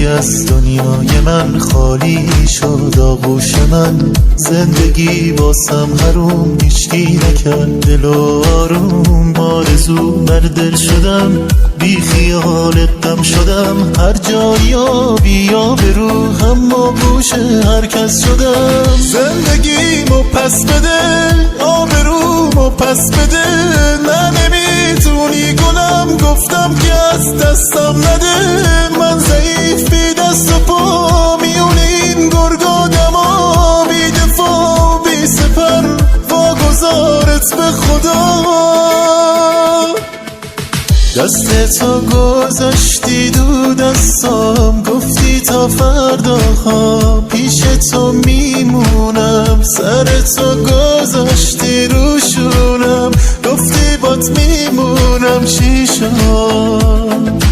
روزی از دنیای من خالی شد، آغوش من زندگی باسم حروم، هیچکی نکرد دل و آروم. آرزو بر دل شدم، بی خیال غم شدم، هر جایی بیا به رو اما گوش هر کس شدم. زندگیمو پس بده، آبرومو پس بده، نه نمیتونی گلم، گفتم که از دستم نده. من ضعیف بی دست و پا میون این گرگا دما، بی دفاع بی سپر واگذارت به خدا. دستتو گذاشتی دو دستام، گفتی تا فردا ها پیش تو میمونم. سرتو گذاشتی روشونم، گفتی بات میمونم. چی شد؟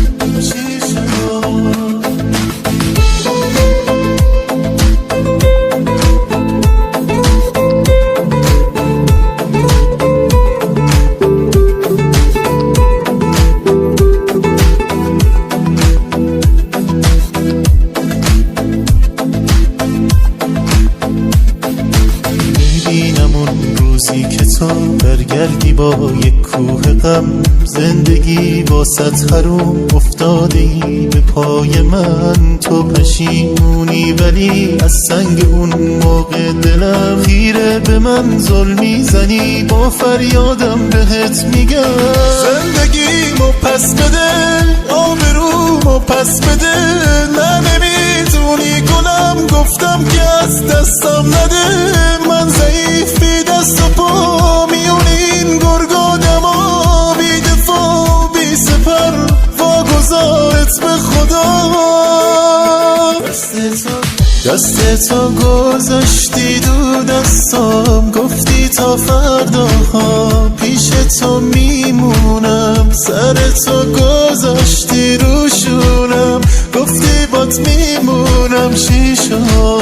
میبینم اون روزی که تو برگردی با یک کوه غم، زندگی باست حروم افتاده ای به پای من. تو پشیمونی ولی از سنگ اون موقع دلم خیره به من ظلمی زنی، با فریادم بهت میگم. زندگیمو پس بده، آبرومو پس بده، نه نمیتونی گلم، گفتم که از دستم نده. من ضعیف بی دست و پا میون این گرگا دما، بی دفاع بی سپر واگذارت به خدا. دستتو گذاشتی دو دستام، گفتی تا فردا ها پیش تو میمونم. سرتو گذاشتی روشونم، گفتی بات میمونم. چی شد؟